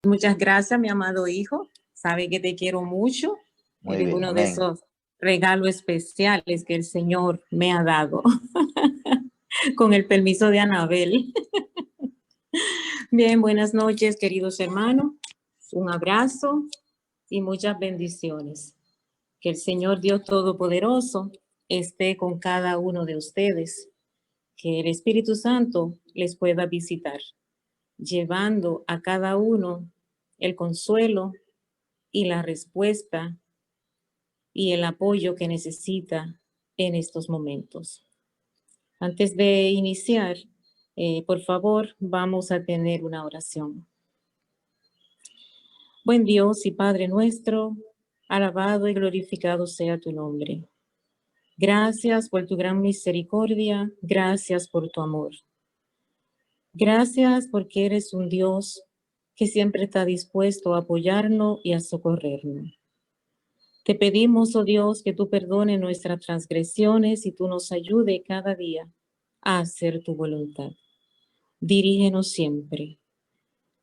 Muchas gracias, mi amado hijo. Sabe que te quiero mucho. Muy Eres bien, uno de amén. esos regalos especiales que el Señor me ha dado. Con el permiso de Anabel. Bien, buenas noches, queridos hermanos. Un abrazo y muchas bendiciones. Que el Señor Dios Todopoderoso esté con cada uno de ustedes. Que el Espíritu Santo les pueda visitar, llevando a cada uno el consuelo y la respuesta y el apoyo que necesita en estos momentos. Antes de iniciar, por favor, vamos a tener una oración. Buen Dios y Padre nuestro, alabado y glorificado sea tu nombre. Gracias por tu gran misericordia, gracias por tu amor. Gracias porque eres un Dios que siempre está dispuesto a apoyarnos y a socorrernos. Te pedimos, oh Dios, que tú perdones nuestras transgresiones y tú nos ayude cada día a hacer tu voluntad. Dirígenos siempre.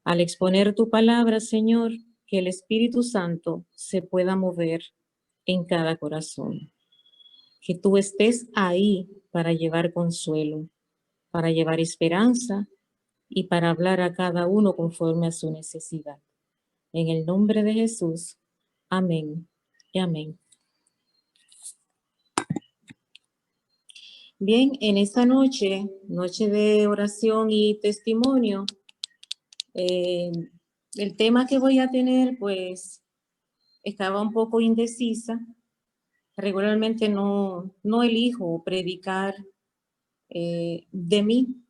Al exponer tu palabra, Señor, que el Espíritu Santo se pueda mover en cada corazón. Que tú estés ahí para llevar consuelo, para llevar esperanza y para hablar a cada uno conforme a su necesidad. En el nombre de Jesús. Amén y amén. Bien, en esta noche, noche de oración y testimonio, el tema que voy a tener, pues, estaba un poco indecisa. Regularmente no elijo predicar de mí,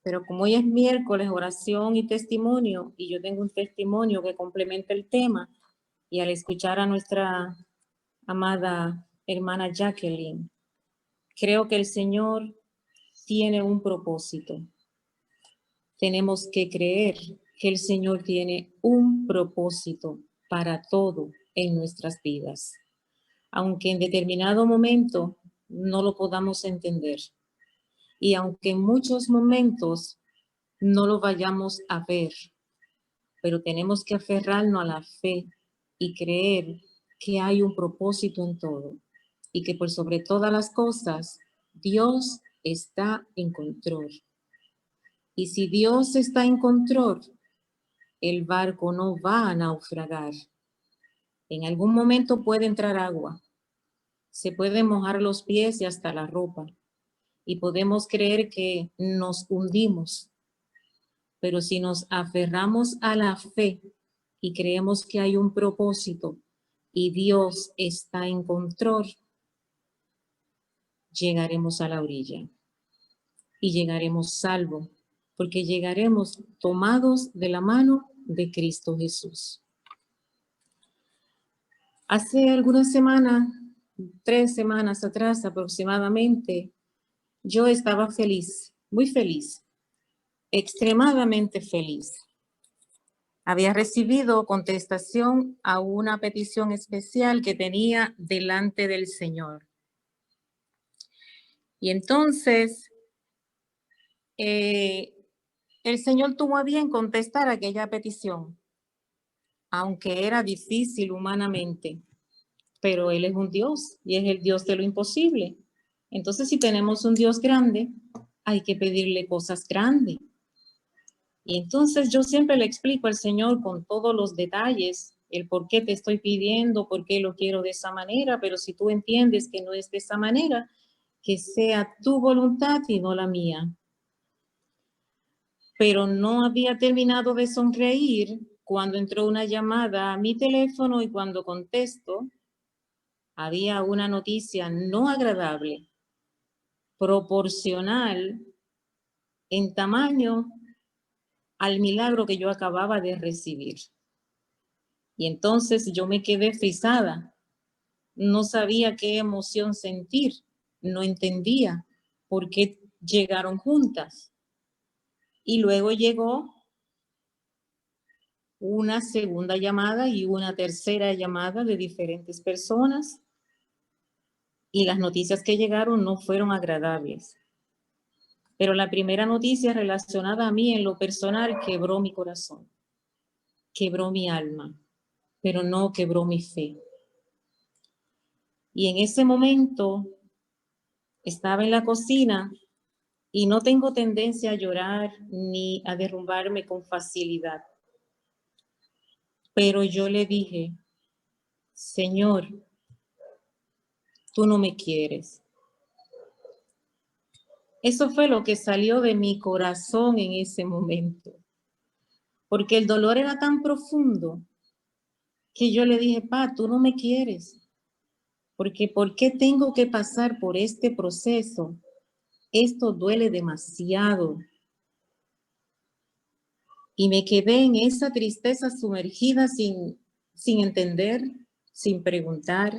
pero como hoy es miércoles, oración y testimonio, y yo tengo un testimonio que complementa el tema, y al escuchar a nuestra amada hermana Jacqueline, creo que el Señor tiene un propósito. Tenemos que creer que el Señor tiene un propósito para todo en nuestras vidas, aunque en determinado momento no lo podamos entender y aunque en muchos momentos no lo vayamos a ver, pero tenemos que aferrarnos a la fe y creer que hay un propósito en todo y que por sobre todas las cosas Dios está en control. Y si Dios está en control, el barco no va a naufragar. En algún momento puede entrar agua, se pueden mojar los pies y hasta la ropa, y podemos creer que nos hundimos. Pero si nos aferramos a la fe y creemos que hay un propósito y Dios está en control, llegaremos a la orilla y llegaremos salvos, porque llegaremos tomados de la mano de Cristo Jesús. Hace algunas semanas, 3 semanas atrás aproximadamente, yo estaba feliz, muy feliz, extremadamente feliz. Había recibido contestación a una petición especial que tenía delante del Señor. Y entonces, el Señor tuvo a bien contestar aquella petición, aunque era difícil humanamente. Pero Él es un Dios y es el Dios de lo imposible. Entonces, si tenemos un Dios grande, hay que pedirle cosas grandes. Y entonces yo siempre le explico al Señor con todos los detalles, el por qué te estoy pidiendo, por qué lo quiero de esa manera, pero si tú entiendes que no es de esa manera, que sea tu voluntad y no la mía. Pero no había terminado de sonreír cuando entró una llamada a mi teléfono y cuando contesto, había una noticia no agradable, proporcional en tamaño al milagro que yo acababa de recibir. Y entonces yo me quedé frisada, no sabía qué emoción sentir, no entendía por qué llegaron juntas. Y luego llegó una segunda llamada y una tercera llamada de diferentes personas y las noticias que llegaron no fueron agradables. Pero la primera noticia relacionada a mí en lo personal quebró mi corazón. quebró mi alma, pero no quebró mi fe. Y en ese momento estaba en la cocina y no tengo tendencia a llorar ni a derrumbarme con facilidad. Pero yo le dije, Señor, tú no me quieres. Eso fue lo que salió de mi corazón en ese momento. Porque el dolor era tan profundo que yo le dije, Pa, tú no me quieres. Porque ¿por qué tengo que pasar por este proceso? Esto duele demasiado. Y me quedé en esa tristeza sumergida sin entender, sin preguntar.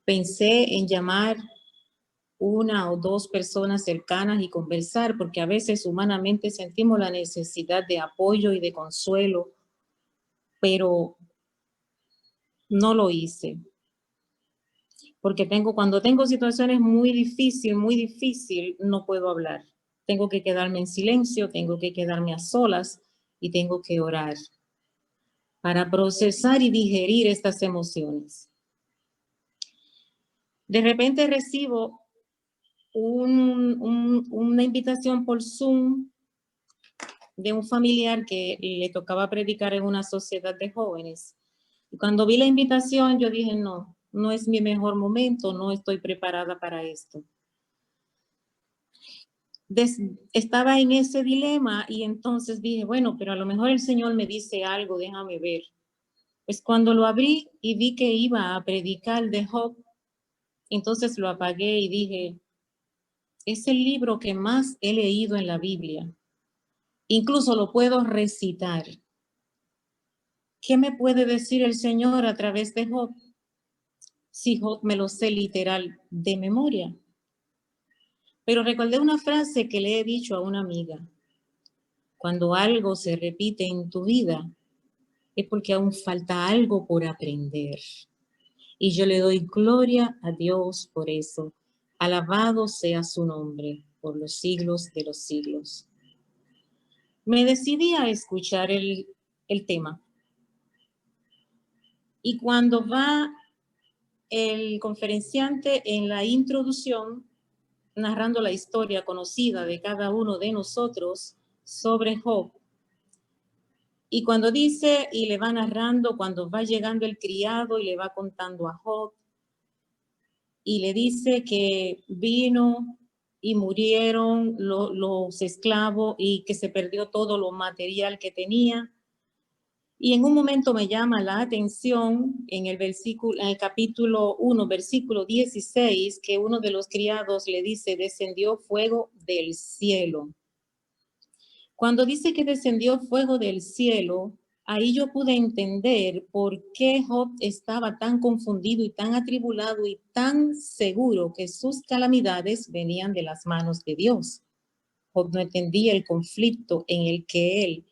Pensé en llamar una o dos personas cercanas y conversar, porque a veces humanamente sentimos la necesidad de apoyo y de consuelo, pero no lo hice. Porque cuando tengo situaciones muy difícil, no puedo hablar. Tengo que quedarme en silencio, tengo que quedarme a solas y tengo que orar para procesar y digerir estas emociones. De repente recibo una invitación por Zoom de un familiar que le tocaba predicar en una sociedad de jóvenes. Y cuando vi la invitación, yo dije, no, no es mi mejor momento, no estoy preparada para esto. Estaba en ese dilema y entonces dije, bueno, pero a lo mejor el Señor me dice algo, déjame ver. Pues cuando lo abrí y vi que iba a predicar de Job, entonces lo apagué y dije, es el libro que más he leído en la Biblia. Incluso lo puedo recitar. ¿Qué me puede decir el Señor a través de Job? Si Job me lo sé literal de memoria. Pero recordé una frase que le he dicho a una amiga. Cuando algo se repite en tu vida, es porque aún falta algo por aprender. Y yo le doy gloria a Dios por eso. Alabado sea su nombre por los siglos de los siglos. Me decidí a escuchar el tema. Y cuando va el conferenciante en la introducción, narrando la historia conocida de cada uno de nosotros sobre Job, y cuando dice y le va narrando, cuando va llegando el criado y le va contando a Job, y le dice que vino y murieron los esclavos y que se perdió todo lo material que tenía. Y en un momento me llama la atención en el capítulo 1, versículo 16, que uno de los criados le dice, descendió fuego del cielo. Cuando dice que descendió fuego del cielo, ahí yo pude entender por qué Job estaba tan confundido y tan atribulado y tan seguro que sus calamidades venían de las manos de Dios. Job no entendía el conflicto en el que él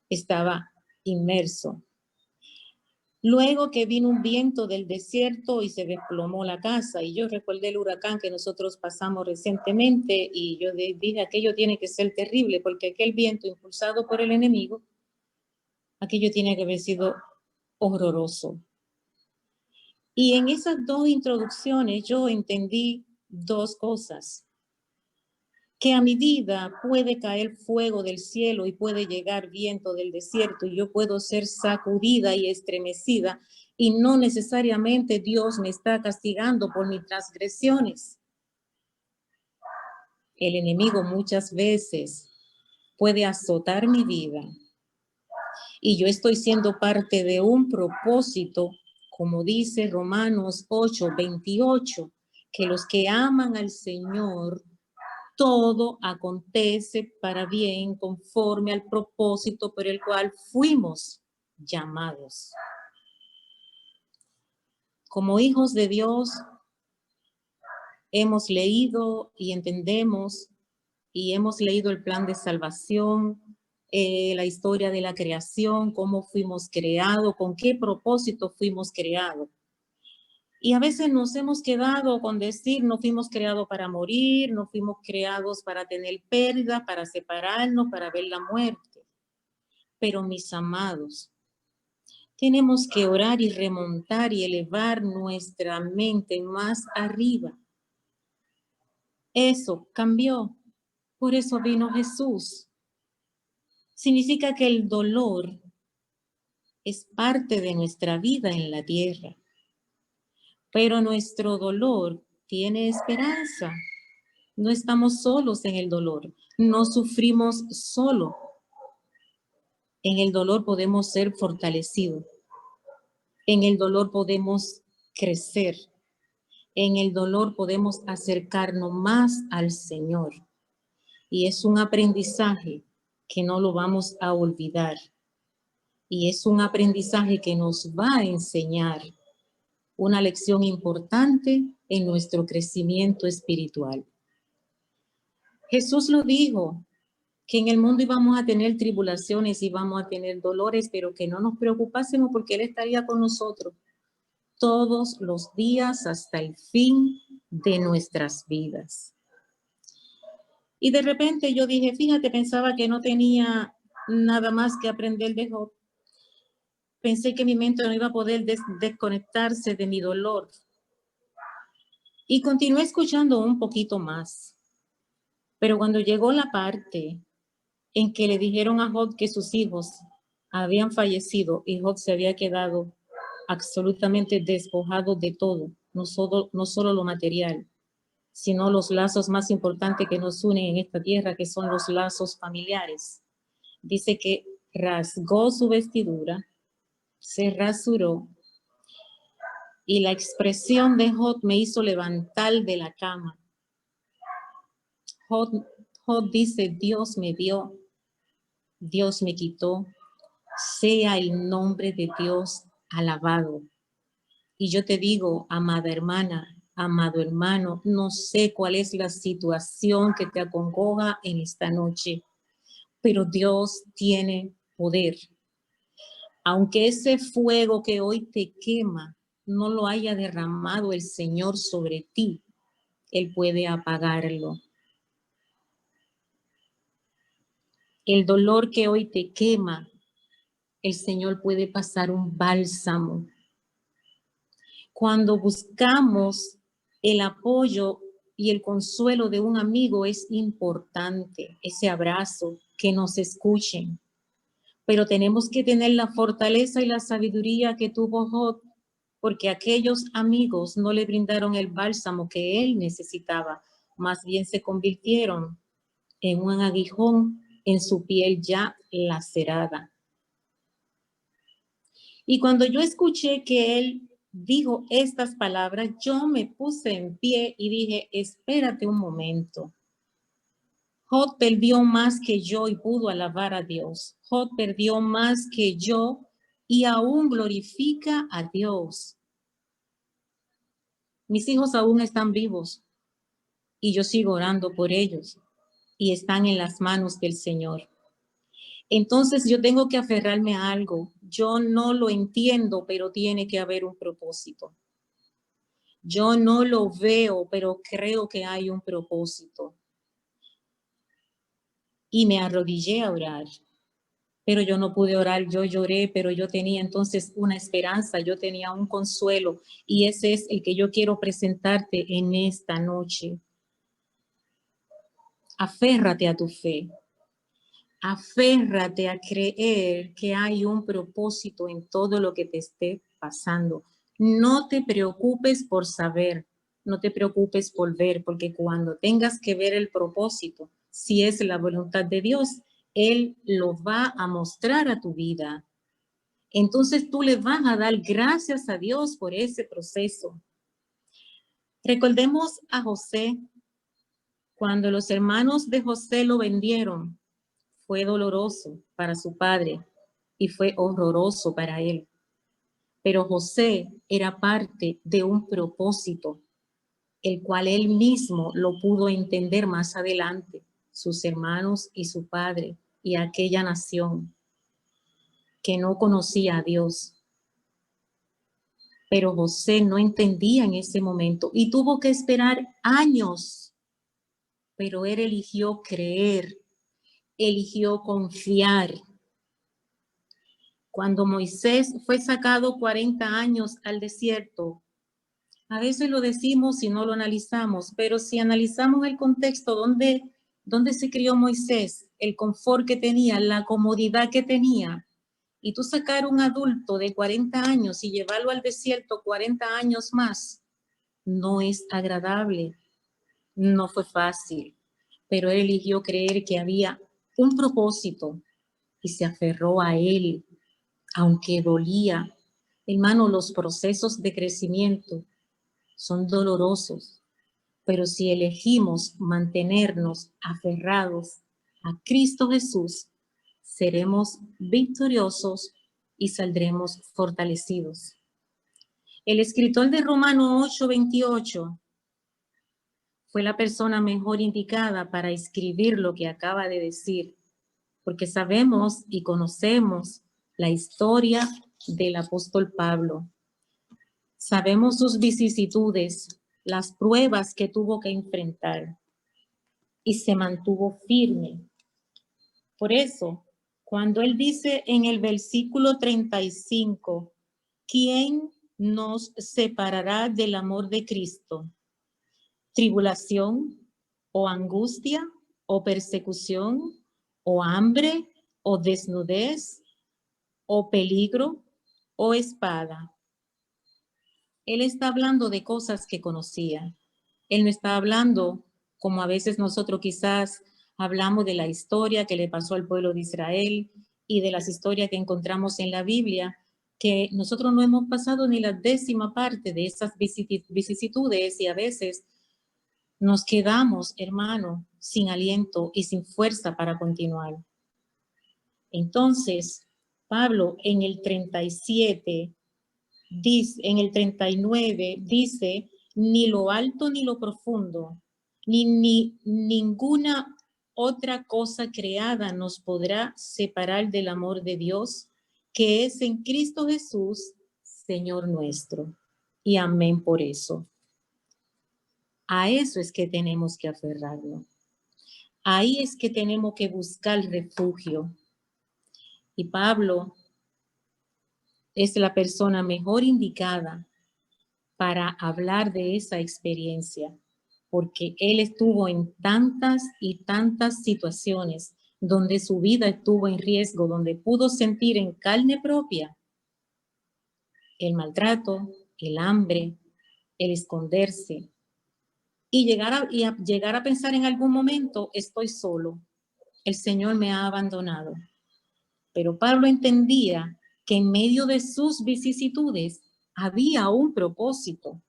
estaba inmerso. Luego que vino un viento del desierto y se desplomó la casa, y yo recuerdo el huracán que nosotros pasamos recientemente, y yo dije, aquello tiene que ser terrible, porque aquel viento impulsado por el enemigo, aquello tiene que haber sido horroroso. Y en esas dos introducciones yo entendí dos cosas. Que a mi vida puede caer fuego del cielo y puede llegar viento del desierto y yo puedo ser sacudida y estremecida y no necesariamente Dios me está castigando por mis transgresiones. El enemigo muchas veces puede azotar mi vida y yo estoy siendo parte de un propósito, como dice Romanos 8:28, que los que aman al Señor todo acontece para bien conforme al propósito por el cual fuimos llamados. Como hijos de Dios, hemos leído y entendemos y hemos leído el plan de salvación, la historia de la creación, cómo fuimos creados, con qué propósito fuimos creados. Y a veces nos hemos quedado con decir, no fuimos creados para morir, no fuimos creados para tener pérdida, para separarnos, para ver la muerte. Pero mis amados, tenemos que orar y remontar y elevar nuestra mente más arriba. Eso cambió. Por eso vino Jesús. Significa que el dolor es parte de nuestra vida en la tierra. Pero nuestro dolor tiene esperanza. No estamos solos en el dolor. No sufrimos solo. En el dolor podemos ser fortalecidos. En el dolor podemos crecer. En el dolor podemos acercarnos más al Señor. Y es un aprendizaje que no lo vamos a olvidar. Y es un aprendizaje que nos va a enseñar una lección importante en nuestro crecimiento espiritual. Jesús lo dijo, que en el mundo íbamos a tener tribulaciones, íbamos a tener dolores, pero que no nos preocupásemos porque Él estaría con nosotros todos los días hasta el fin de nuestras vidas. Y de repente yo dije, fíjate, pensaba que no tenía nada más que aprender de Job. Pensé que mi mente no iba a poder desconectarse de mi dolor. Y continué escuchando un poquito más. Pero cuando llegó la parte en que le dijeron a Job que sus hijos habían fallecido y Job se había quedado absolutamente despojado de todo, no solo lo material, sino los lazos más importantes que nos unen en esta tierra, que son los lazos familiares. Dice que rasgó su vestidura, se rasuró, y la expresión de Job me hizo levantar de la cama. Job dice, Dios me dio, Dios me quitó, sea el nombre de Dios alabado. Y yo te digo, amada hermana, amado hermano, no sé cuál es la situación que te acongoja en esta noche, pero Dios tiene poder. Aunque ese fuego que hoy te quema no lo haya derramado el Señor sobre ti, Él puede apagarlo. El dolor que hoy te quema, el Señor puede pasar un bálsamo. Cuando buscamos el apoyo y el consuelo de un amigo es importante, ese abrazo, que nos escuchen. Pero tenemos que tener la fortaleza y la sabiduría que tuvo Job, porque aquellos amigos no le brindaron el bálsamo que él necesitaba, más bien se convirtieron en un aguijón en su piel ya lacerada. Y cuando yo escuché que él dijo estas palabras, yo me puse en pie y dije, espérate un momento. Job perdió más que yo y pudo alabar a Dios. Job perdió más que yo y aún glorifica a Dios. Mis hijos aún están vivos y yo sigo orando por ellos y están en las manos del Señor. Entonces yo tengo que aferrarme a algo. Yo no lo entiendo, pero tiene que haber un propósito. Yo no lo veo, pero creo que hay un propósito. Y me arrodillé a orar. Pero yo no pude orar, yo lloré, pero yo tenía entonces una esperanza, yo tenía un consuelo, y ese es el que yo quiero presentarte en esta noche. Aférrate a tu fe. Aférrate a creer que hay un propósito en todo lo que te esté pasando. No te preocupes por saber, no te preocupes por ver, porque cuando tengas que ver el propósito, si es la voluntad de Dios, Él lo va a mostrar a tu vida. Entonces tú le vas a dar gracias a Dios por ese proceso. Recordemos a José. Cuando los hermanos de José lo vendieron, fue doloroso para su padre y fue horroroso para él. Pero José era parte de un propósito, el cual él mismo lo pudo entender más adelante, sus hermanos y su padre y aquella nación que no conocía a Dios. Pero José no entendía en ese momento y tuvo que esperar años, pero él eligió creer, eligió confiar. Cuando Moisés fue sacado 40 años al desierto, a veces lo decimos y no lo analizamos, pero si analizamos el contexto donde se crió Moisés, el confort que tenía, la comodidad que tenía, y tú sacar un adulto de 40 años y llevarlo al desierto 40 años más, no es agradable, no fue fácil, pero él eligió creer que había un propósito y se aferró a él, aunque dolía. Hermano, los procesos de crecimiento son dolorosos, pero si elegimos mantenernos aferrados a Cristo Jesús, seremos victoriosos y saldremos fortalecidos. El escritor de Romanos 8:28 fue la persona mejor indicada para escribir lo que acaba de decir, porque sabemos y conocemos la historia del apóstol Pablo. Sabemos sus vicisitudes, las pruebas que tuvo que enfrentar y se mantuvo firme. Por eso, cuando él dice en el versículo 35, ¿quién nos separará del amor de Cristo? ¿Tribulación o angustia o persecución o hambre o desnudez o peligro o espada? Él está hablando de cosas que conocía. Él no está hablando como a veces nosotros quizás hablamos de la historia que le pasó al pueblo de Israel y de las historias que encontramos en la Biblia, que nosotros no hemos pasado ni la 10ª parte de esas vicisitudes y a veces nos quedamos, hermano, sin aliento y sin fuerza para continuar. Entonces, Pablo en el 37 dice, en el 39 dice, ni lo alto ni lo profundo, ni ninguna otra cosa creada nos podrá separar del amor de Dios, que es en Cristo Jesús, Señor nuestro. Y amén por eso. A eso es que tenemos que aferrarnos. Ahí es que tenemos que buscar refugio. Y Pablo es la persona mejor indicada para hablar de esa experiencia, porque él estuvo en tantas y tantas situaciones donde su vida estuvo en riesgo, donde pudo sentir en carne propia el maltrato, el hambre, el esconderse y llegar a pensar en algún momento, estoy solo, el Señor me ha abandonado. Pero Pablo entendía que en medio de sus vicisitudes había un propósito.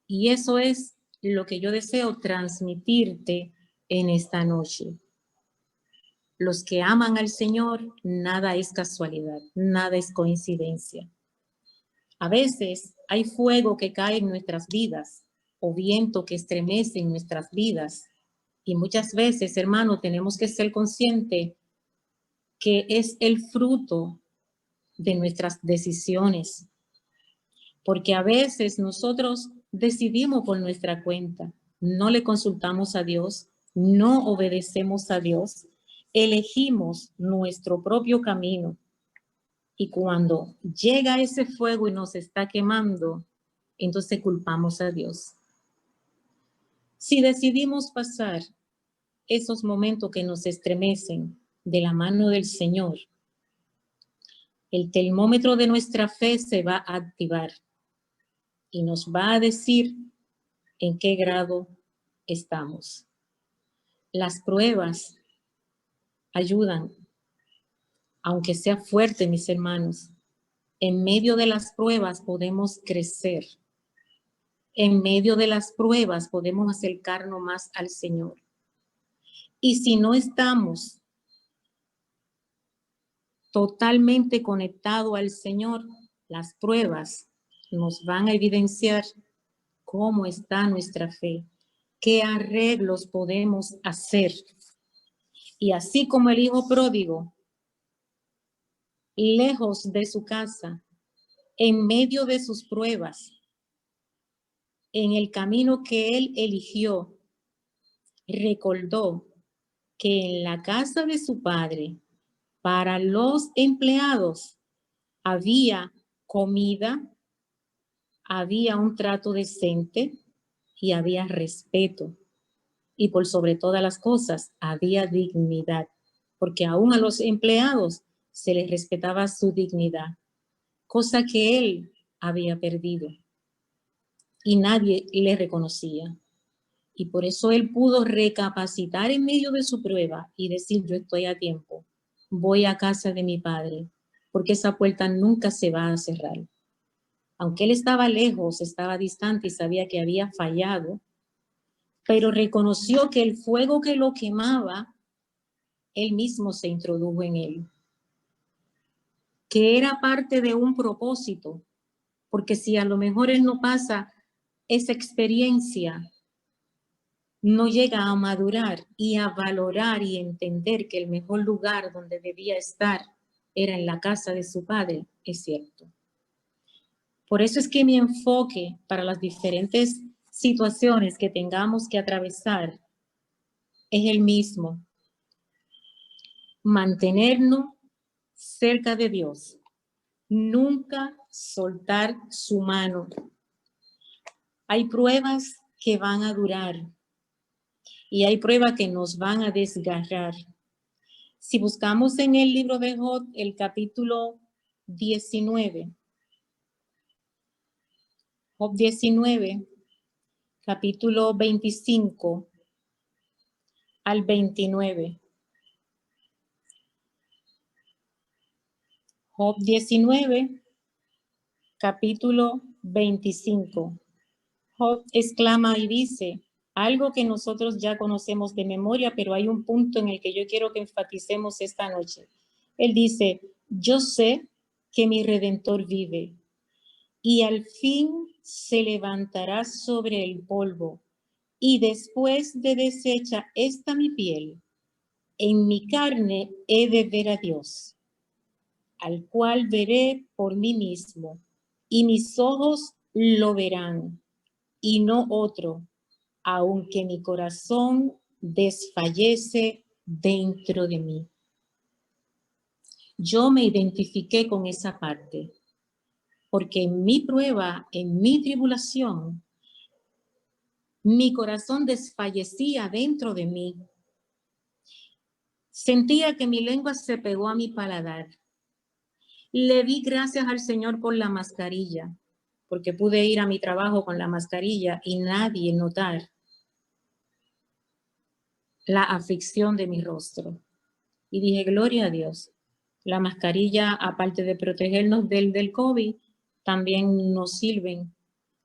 Y eso es lo que yo deseo transmitirte en esta noche. Los que aman al Señor, nada es casualidad, nada es coincidencia. A veces hay fuego que cae en nuestras vidas o viento que estremece en nuestras vidas. Y muchas veces, hermano, tenemos que ser conscientes que es el fruto de nuestras decisiones. Porque a veces nosotros decidimos por nuestra cuenta, no le consultamos a Dios, no obedecemos a Dios, elegimos nuestro propio camino. Y cuando llega ese fuego y nos está quemando, entonces culpamos a Dios. Si decidimos pasar esos momentos que nos estremecen de la mano del Señor, el termómetro de nuestra fe se va a activar y nos va a decir en qué grado estamos. Las pruebas ayudan, aunque sea fuerte, mis hermanos. En medio de las pruebas podemos crecer. En medio de las pruebas podemos acercarnos más al Señor. Y si no estamos totalmente conectados al Señor, las pruebas nos van a evidenciar cómo está nuestra fe, qué arreglos podemos hacer. Y así como el hijo pródigo, lejos de su casa, en medio de sus pruebas, en el camino que él eligió, recordó que en la casa de su padre, para los empleados, había comida, había un trato decente y había respeto. Y por sobre todas las cosas, había dignidad, porque aún a los empleados se les respetaba su dignidad, cosa que él había perdido y nadie le reconocía. Y por eso él pudo recapacitar en medio de su prueba y decir, yo estoy a tiempo, voy a casa de mi padre, porque esa puerta nunca se va a cerrar. Aunque él estaba lejos, estaba distante y sabía que había fallado, pero reconoció que el fuego que lo quemaba, él mismo se introdujo en él, que era parte de un propósito, porque si a lo mejor él no pasa esa experiencia, no llega a madurar y a valorar y entender que el mejor lugar donde debía estar era en la casa de su padre, es cierto. Por eso es que mi enfoque para las diferentes situaciones que tengamos que atravesar es el mismo. Mantenernos cerca de Dios. Nunca soltar su mano. Hay pruebas que van a durar y hay pruebas que nos van a desgarrar. Si buscamos en el libro de Job, el capítulo 19, Job 19, capítulo 25 al 29. Job 19, capítulo 25. Job exclama y dice algo que nosotros ya conocemos de memoria, pero hay un punto en el que yo quiero que enfaticemos esta noche. Él dice, yo sé que mi Redentor vive y al fin se levantará sobre el polvo y después de deshecha esta mi piel, en mi carne he de ver a Dios, al cual veré por mí mismo y mis ojos lo verán y no otro, aunque mi corazón desfallece dentro de mí. Yo me identifiqué con esa parte, porque en mi prueba, en mi tribulación, mi corazón desfallecía dentro de mí. Sentía que mi lengua se pegó a mi paladar. Le di gracias al Señor por la mascarilla, porque pude ir a mi trabajo con la mascarilla y nadie notar la aflicción de mi rostro. Y dije, gloria a Dios. La mascarilla, aparte de protegernos del COVID, también nos sirven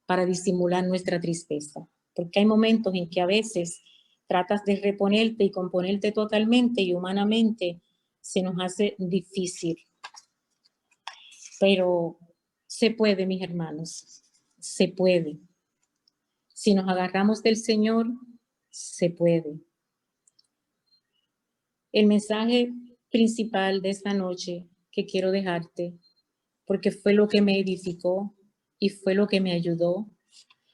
para disimular nuestra tristeza. Porque hay momentos en que a veces tratas de reponerte y componerte totalmente y humanamente se nos hace difícil. Pero se puede, mis hermanos, se puede. Si nos agarramos del Señor, se puede. El mensaje principal de esta noche que quiero dejarte, porque fue lo que me edificó y fue lo que me ayudó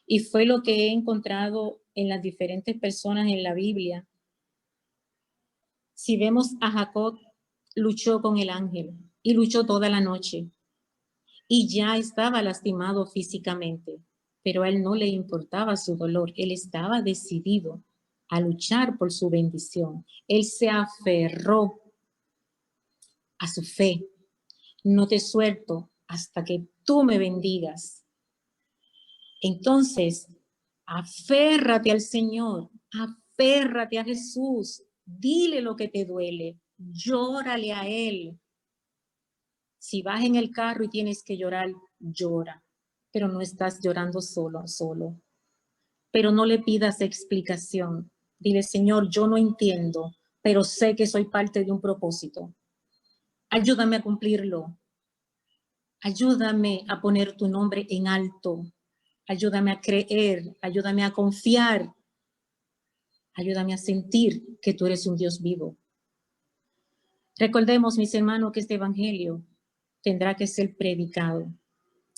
y fue lo que he encontrado en las diferentes personas en la Biblia. Si vemos a Jacob, luchó con el ángel y luchó toda la noche y ya estaba lastimado físicamente, pero a él no le importaba su dolor, él estaba decidido a luchar por su bendición. Él se aferró a su fe. No te suelto hasta que tú me bendigas. Entonces, aférrate al Señor, aférrate a Jesús, dile lo que te duele, llórale a Él. Si vas en el carro y tienes que llorar, llora, pero no estás llorando solo. Pero no le pidas explicación. Dile, Señor, yo no entiendo, pero sé que soy parte de un propósito. Ayúdame a cumplirlo. Ayúdame a poner tu nombre en alto. Ayúdame a creer, ayúdame a confiar. Ayúdame a sentir que tú eres un Dios vivo. Recordemos, mis hermanos, que este evangelio tendrá que ser predicado.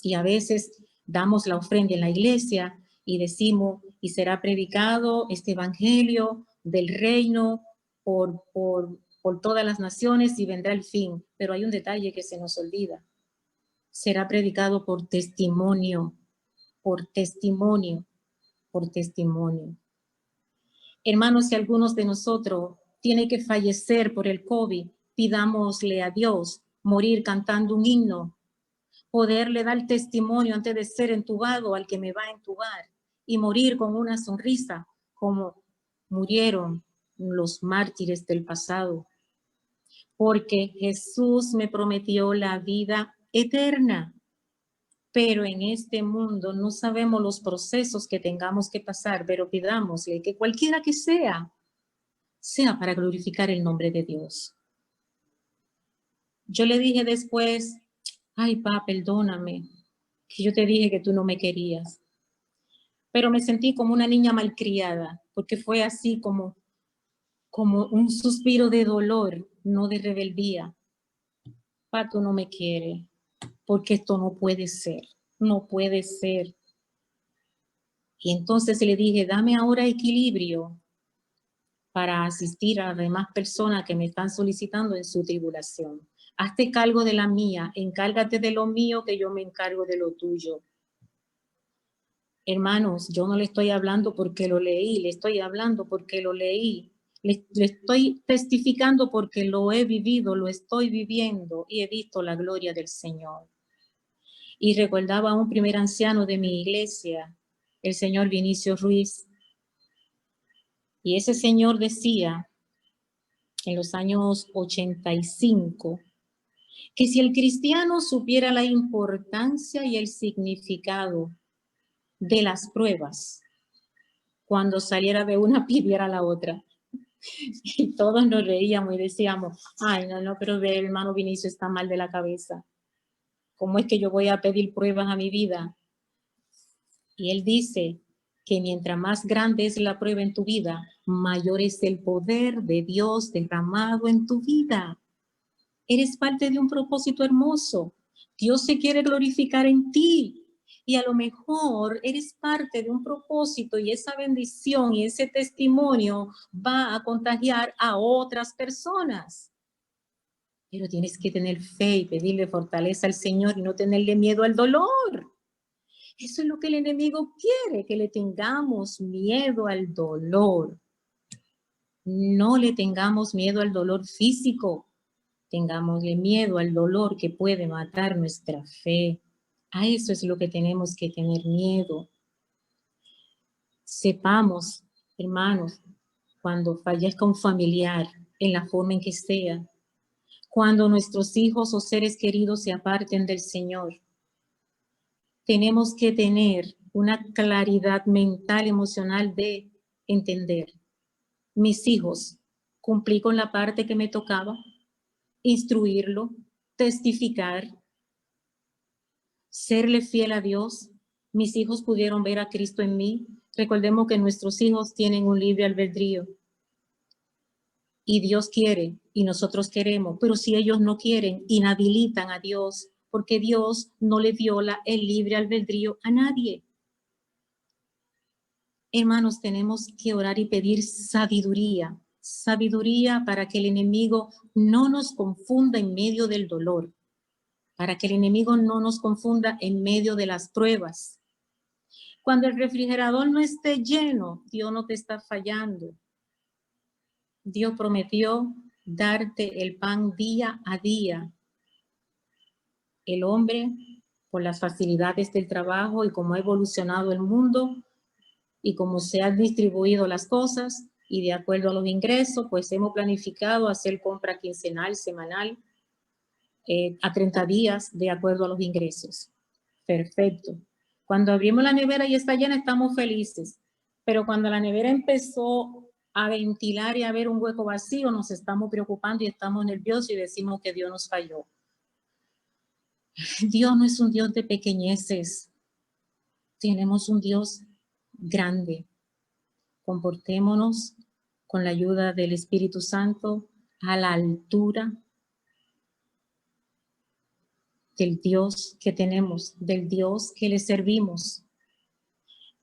Y a veces damos la ofrenda en la iglesia y decimos, y será predicado este evangelio del reino por todas las naciones y vendrá el fin. Pero hay un detalle que se nos olvida. Será predicado por testimonio, por testimonio, por testimonio. Hermanos, si algunos de nosotros tienen que fallecer por el COVID, pidámosle a Dios morir cantando un himno, poderle dar testimonio antes de ser entubado al que me va a entubar y morir con una sonrisa como murieron los mártires del pasado. Porque Jesús me prometió la vida eterna. Pero en este mundo no sabemos los procesos que tengamos que pasar, pero pidámosle que cualquiera que sea para glorificar el nombre de Dios. Yo le dije después, ay, pa, perdóname, que yo te dije que tú no me querías. Pero me sentí como una niña malcriada, porque fue así como un suspiro de dolor, no de rebeldía. Pa, tú no me quieres, porque esto no puede ser, no puede ser. Y entonces le dije, dame ahora equilibrio para asistir a las demás personas que me están solicitando en su tribulación. Hazte cargo de la mía, encárgate de lo mío, que yo me encargo de lo tuyo. Hermanos, yo no le estoy hablando porque lo leí, le estoy hablando porque lo leí. Le estoy testificando porque lo he vivido, lo estoy viviendo y he visto la gloria del Señor. Y recordaba a un primer anciano de mi iglesia, el señor Vinicio Ruiz. Y ese señor decía, en los años 85, que si el cristiano supiera la importancia y el significado de las pruebas, cuando saliera de una pidiera la otra. Y todos nos reíamos y decíamos, ay, no, pero el hermano Vinicio está mal de la cabeza. ¿Cómo es que yo voy a pedir pruebas a mi vida? Y él dice que mientras más grande es la prueba en tu vida, mayor es el poder de Dios derramado en tu vida. Eres parte de un propósito hermoso. Dios se quiere glorificar en ti. Y a lo mejor eres parte de un propósito y esa bendición y ese testimonio va a contagiar a otras personas. Pero tienes que tener fe y pedirle fortaleza al Señor y no tenerle miedo al dolor. Eso es lo que el enemigo quiere, que le tengamos miedo al dolor. No le tengamos miedo al dolor físico. Tengámosle miedo al dolor que puede matar nuestra fe. A eso es lo que tenemos que tener miedo. Sepamos, hermanos, cuando fallezca un familiar, en la forma en que sea, cuando nuestros hijos o seres queridos se aparten del Señor, tenemos que tener una claridad mental, emocional de entender. Mis hijos, cumplí con la parte que me tocaba, instruirlo, testificar, serle fiel a Dios. Mis hijos pudieron ver a Cristo en mí. Recordemos que nuestros hijos tienen un libre albedrío. Y Dios quiere y nosotros queremos, pero si ellos no quieren, inhabilitan a Dios, porque Dios no le viola el libre albedrío a nadie. Hermanos, tenemos que orar y pedir sabiduría, sabiduría para que el enemigo no nos confunda en medio del dolor, para que el enemigo no nos confunda en medio de las pruebas. Cuando el refrigerador no esté lleno, Dios no te está fallando. Dios prometió darte el pan día a día. El hombre, por las facilidades del trabajo y cómo ha evolucionado el mundo y cómo se han distribuido las cosas y de acuerdo a los ingresos, pues hemos planificado hacer compra quincenal, semanal, a 30 días de acuerdo a los ingresos. Perfecto. Cuando abrimos la nevera y está llena, estamos felices. Pero cuando la nevera empezó a ventilar y a ver un hueco vacío, nos estamos preocupando y estamos nerviosos y decimos que Dios nos falló. Dios no es un Dios de pequeñeces. Tenemos un Dios grande. Comportémonos con la ayuda del Espíritu Santo a la altura del Dios que tenemos, del Dios que le servimos.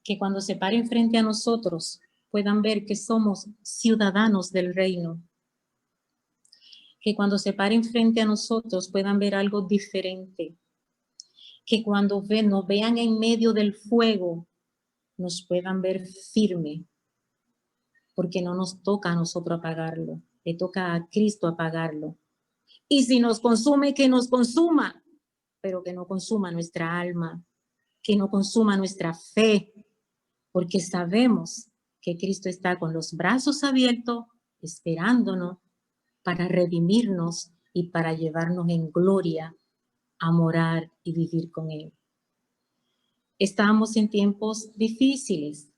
Que cuando se paren frente a nosotros puedan ver que somos ciudadanos del reino, que cuando se paren frente a nosotros puedan ver algo diferente, que cuando nos vean en medio del fuego nos puedan ver firme, porque no nos toca a nosotros apagarlo, le toca a Cristo apagarlo. Y si nos consume, que nos consuma, pero que no consuma nuestra alma, que no consuma nuestra fe, porque sabemos que Cristo está con los brazos abiertos, esperándonos para redimirnos y para llevarnos en gloria a morar y vivir con Él. Estamos en tiempos difíciles,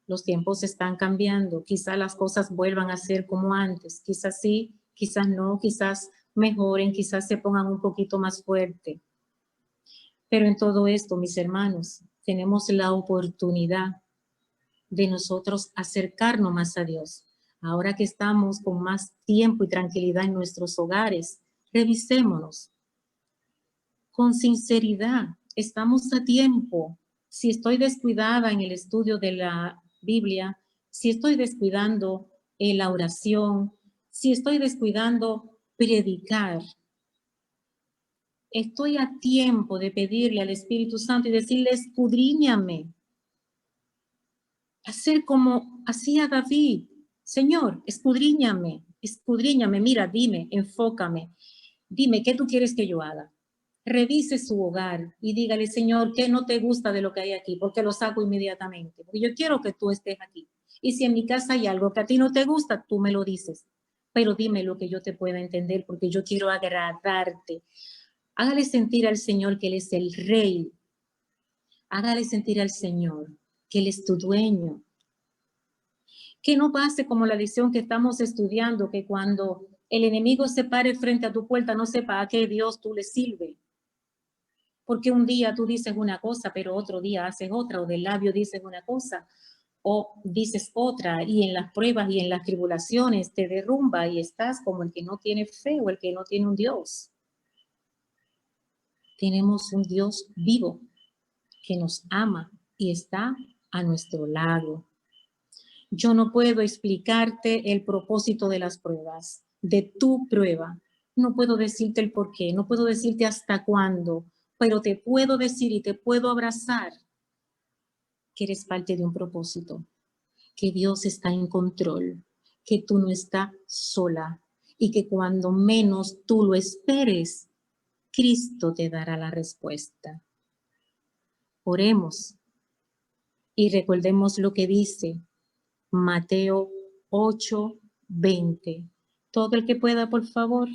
los tiempos están cambiando, quizás las cosas vuelvan a ser como antes, quizás sí, quizás no, quizás mejoren, quizás se pongan un poquito más fuerte. Pero en todo esto, mis hermanos, tenemos la oportunidad de nosotros acercarnos más a Dios. Ahora que estamos con más tiempo y tranquilidad en nuestros hogares, revisémonos con sinceridad. Estamos a tiempo. Si estoy descuidada en el estudio de la Biblia, si estoy descuidando la oración, si estoy descuidando predicar, estoy a tiempo de pedirle al Espíritu Santo y decirle, escudriñame. Hacer como hacía David. Señor, escudriñame, escudriñame, mira, dime, enfócame. Dime, ¿qué tú quieres que yo haga? Revise su hogar y dígale, Señor, ¿qué no te gusta de lo que hay aquí? Porque lo saco inmediatamente. Porque yo quiero que tú estés aquí. Y si en mi casa hay algo que a ti no te gusta, tú me lo dices. Pero dime lo que yo te pueda entender, porque yo quiero agradarte. Hágale sentir al Señor que Él es el Rey. Hágale sentir al Señor que Él es tu dueño. Que no pase como la lección que estamos estudiando, que cuando el enemigo se pare frente a tu puerta no sepa a qué Dios tú le sirves. Porque un día tú dices una cosa, pero otro día haces otra, o del labio dices una cosa, o dices otra, y en las pruebas y en las tribulaciones te derrumba y estás como el que no tiene fe o el que no tiene un Dios. Tenemos un Dios vivo que nos ama y está a nuestro lado. Yo no puedo explicarte el propósito de las pruebas, de tu prueba. No puedo decirte el por qué, no puedo decirte hasta cuándo, pero te puedo decir y te puedo abrazar que eres parte de un propósito, que Dios está en control, que tú no estás sola y que cuando menos tú lo esperes, Cristo te dará la respuesta. Oremos y recordemos lo que dice Mateo 8:20. Todo el que pueda, por favor,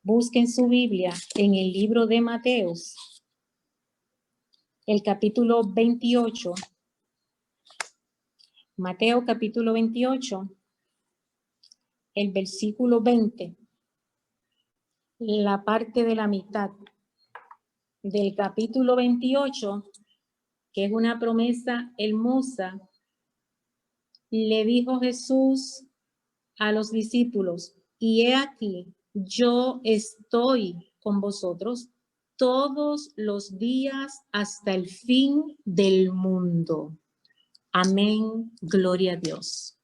busquen su Biblia en el libro de Mateos, el capítulo 28. Mateo capítulo 28, el versículo 20, la parte de la mitad del capítulo 28, que es una promesa hermosa. Le dijo Jesús a los discípulos, y he aquí, yo estoy con vosotros todos los días hasta el fin del mundo. Amén, gloria a Dios.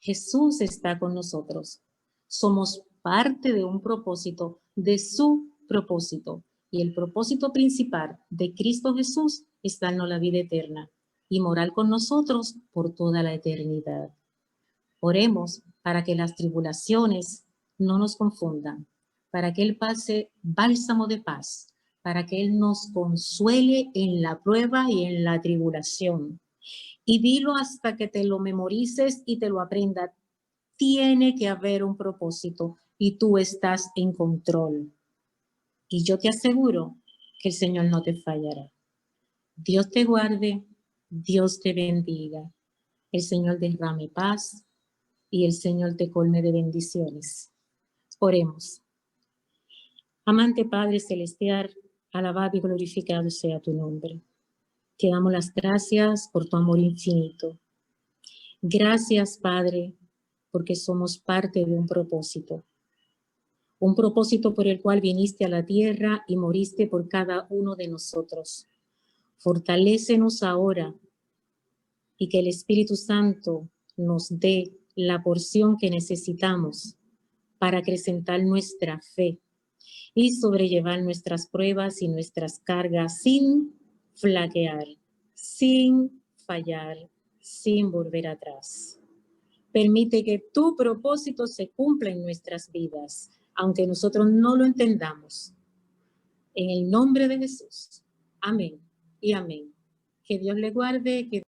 Jesús está con nosotros. Somos parte de un propósito, de su propósito. Y el propósito principal de Cristo Jesús es darnos la vida eterna y morar con nosotros por toda la eternidad. Oremos para que las tribulaciones no nos confundan, para que Él pase bálsamo de paz, para que Él nos consuele en la prueba y en la tribulación. Y dilo hasta que te lo memorices y te lo aprendas. Tiene que haber un propósito y tú estás en control. Y yo te aseguro que el Señor no te fallará. Dios te guarde, Dios te bendiga. El Señor derrame paz y el Señor te colme de bendiciones. Oremos. Amante Padre Celestial, alabado y glorificado sea tu nombre. Te damos las gracias por tu amor infinito. Gracias, Padre, porque somos parte de un propósito por el cual viniste a la tierra y moriste por cada uno de nosotros. Fortalécenos ahora y que el Espíritu Santo nos dé la porción que necesitamos para acrecentar nuestra fe y sobrellevar nuestras pruebas y nuestras cargas sin flaquear, sin fallar, sin volver atrás. Permite que tu propósito se cumpla en nuestras vidas, aunque nosotros no lo entendamos. En el nombre de Jesús. Amén y amén. Que Dios le guarde. Que